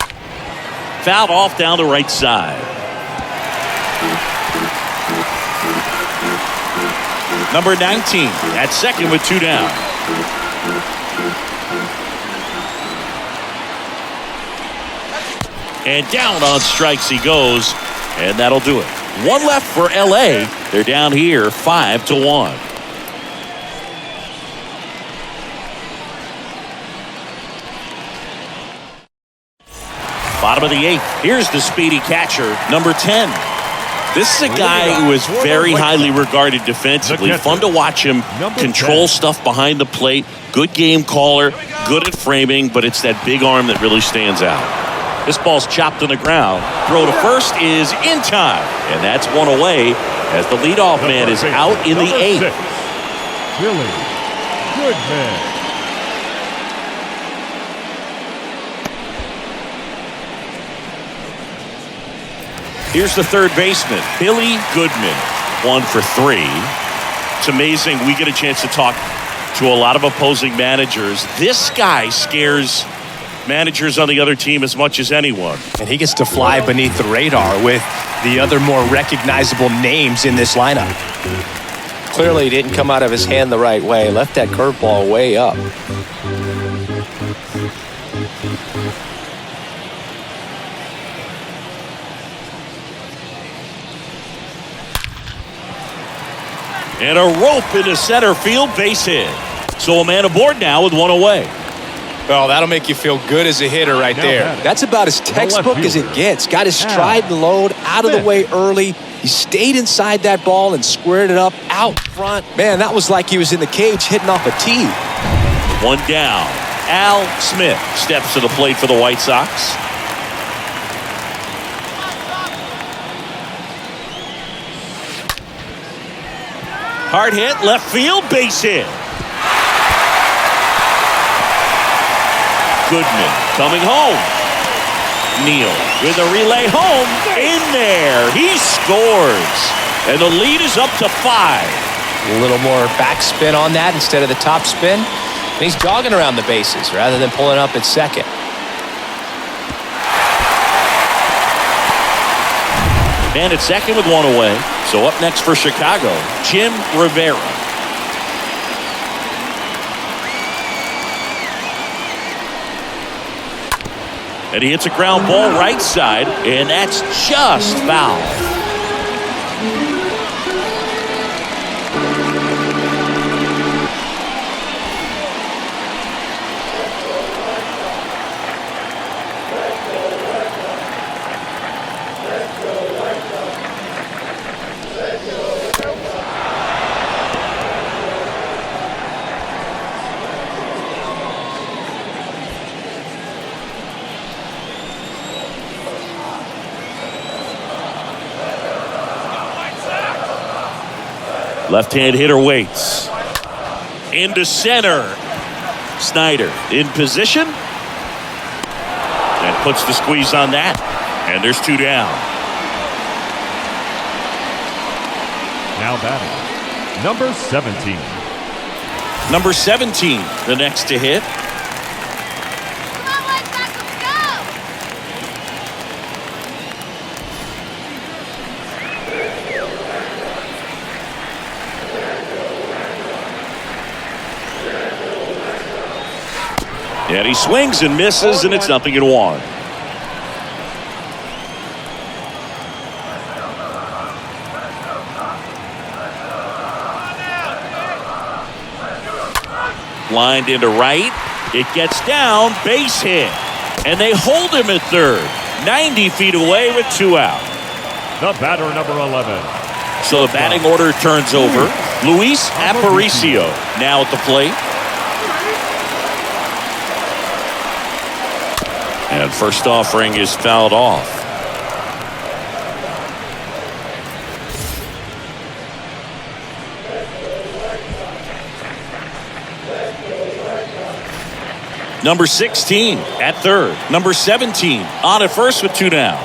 Fouled off down the right side. Number 19 at second with 2 down. And down on strikes he goes, and that'll do it. One left for LA. They're down here 5-1. Bottom of the 8th. Here's the speedy catcher, number 10. This is a guy who is very highly regarded defensively. Fun to watch him control stuff behind the plate. Good game caller, good at framing, but it's that big arm that really stands out. This ball's chopped on the ground. Throw to first is in time, and that's one away as the leadoff man is out in the 8th. Billy Goodman. Here's the third baseman, Billy Goodman, 1 for 3. It's amazing we get a chance to talk to a lot of opposing managers. This guy scares managers on the other team as much as anyone. And he gets to fly beneath the radar with the other more recognizable names in this lineup. Clearly didn't come out of his hand the right way. Left that curveball way up. And a rope into center field, base hit. So a man aboard now with one away. Well, that'll make you feel good as a hitter right there. That's about as textbook as it gets. Got his stride and load out of the way early. He stayed inside that ball and squared it up out front. Man, that was like he was in the cage hitting off a tee. One down. Al Smith steps to the plate for the White Sox. Hard hit, left field, base hit. Goodman coming home. Neal with a relay home. In there. He scores. And the lead is up to 5. A little more backspin on that instead of the top spin. And he's jogging around the bases rather than pulling up at second. Man at second with one away. So up next for Chicago, Jim Rivera. And he hits a ground ball right side, and that's just foul. Left-hand hitter waits. Into center. Snyder in position. And puts the squeeze on that. And there's 2 down. Now batting, number 17. Number 17, the next to hit. And he swings and misses, and it's 0-1. Lined into right. It gets down, base hit. And they hold him at third. 90 feet away with 2 out. The batter, number 11. So the batting order turns over. Luis Aparicio now at the plate. And first offering is fouled off. Number 16 at third. Number 17 on at first with 2 down.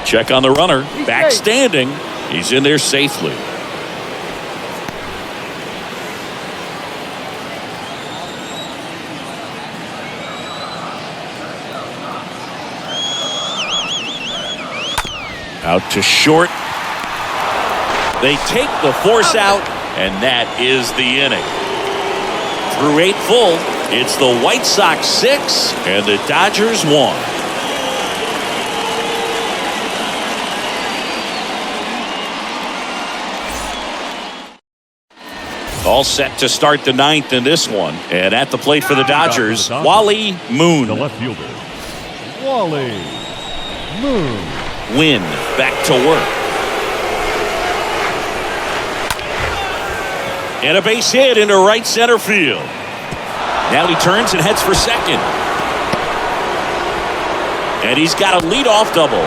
Check on the runner. Back standing. He's in there safely. Out to short. They take the force out, and that is the inning. Through 8 full, it's the White Sox 6 and the Dodgers 1. All set to start the 9th in this one. And at the plate for the Dodgers, Wally Moon. The left fielder, Wally Moon. Win back to work. And a base hit into right center field. Now he turns and heads for second. And he's got a leadoff double.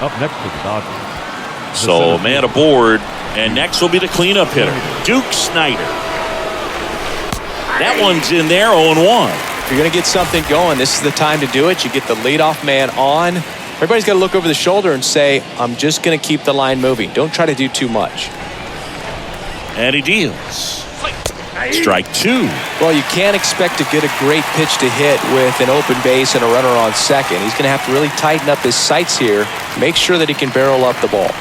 Up next for the Dodgers. So a man aboard, and next will be the cleanup hitter, Duke Snyder. That one's in there, 0-1. If you're going to get something going, this is the time to do it. You get the leadoff man on, Everybody's got to look over the shoulder and say, I'm just going to keep the line moving. Don't try to do too much. And he deals. Strike 2. Well, you can't expect to get a great pitch to hit with an open base and a runner on second. He's going to have to really tighten up his sights here, make sure that he can barrel up the ball.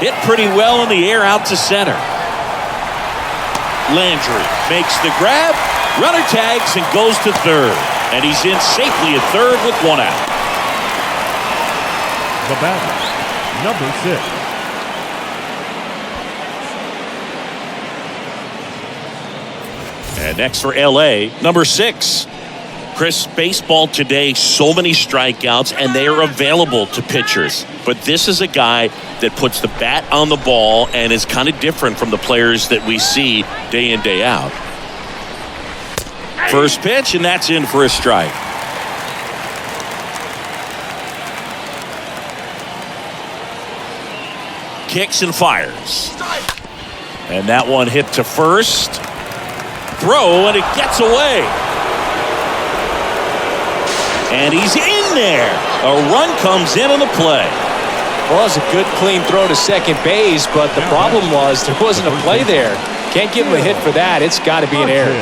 Hit pretty well in the air out to center. Landry makes the grab. Runner tags and goes to third. And he's in safely at third with 1 out. The batter, number 6. And next for LA, number 6. Chris, baseball today, so many strikeouts, and they are available to pitchers. But this is a guy that puts the bat on the ball and is kind of different from the players that we see day in, day out. First pitch, and that's in for a strike. Kicks and fires. And that one hit to first. Throw, and it gets away. And he's in there. A run comes in on the play. Well, it was a good, clean throw to second base, but the problem was there wasn't a play there. Can't give him a hit for that. It's got to be an error.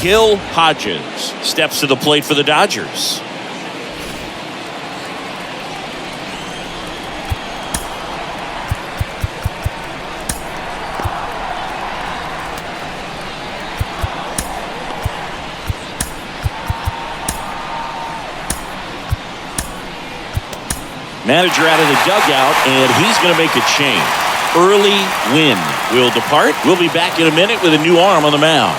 Gil Hodges steps to the plate for the Dodgers. Manager out of the dugout, and he's going to make a change. Early Win will depart. We'll be back in a minute with a new arm on the mound.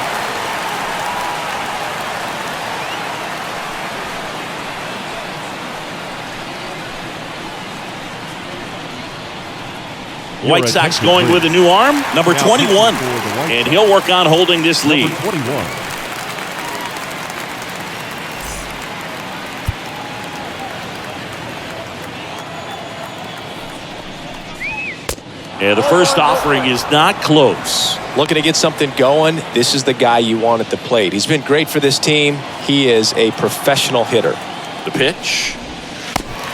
White Sox going with a new arm, number 21, and he'll work on holding this lead. 21. And the first offering is not close. Looking to get something going. This is the guy you want at the plate. He's been great for this team. He is a professional hitter. The pitch.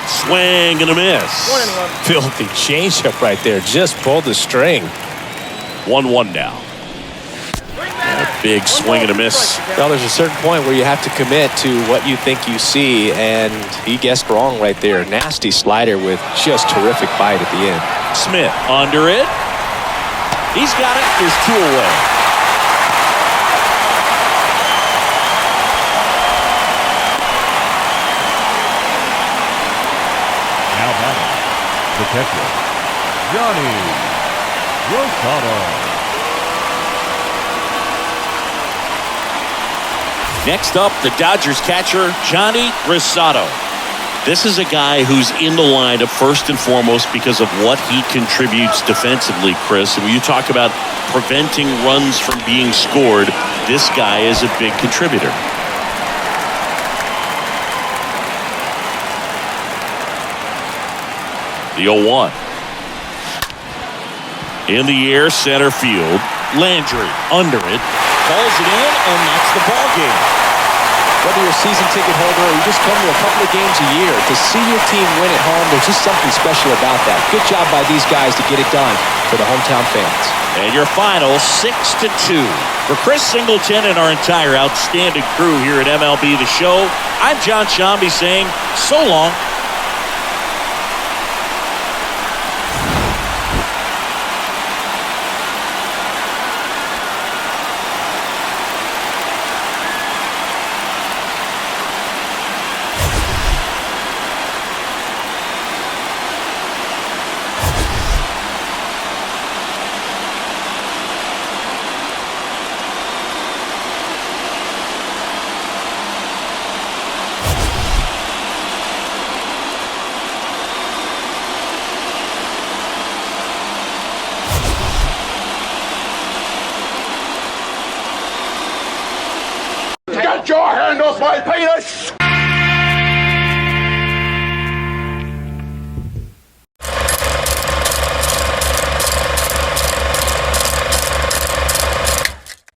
Swing and a miss. Filthy changeup right there. Just pulled the string. 1-1 now. And a big swing and a miss. Well, there's a certain point where you have to commit to what you think you see, and he guessed wrong right there. Nasty slider with just terrific bite at the end. Smith under it. He's got it. There's 2 away. Now batting, the catcher, Johnny Rosado. Next up, the Dodgers catcher, Johnny Rosado. This is a guy who's in the lineup first and foremost because of what he contributes defensively, Chris. And when you talk about preventing runs from being scored, this guy is a big contributor. The 0-1. In the air, center field. Landry under it. Calls it in, and that's the ball game. Whether you're a season ticket holder or you just come to a couple of games a year, to see your team win at home, there's just something special about that. Good job by these guys to get it done for the hometown fans. And your final 6-2. For Chris Singleton and our entire outstanding crew here at MLB The Show, I'm John Shambi saying so long. Get your hand off my penis!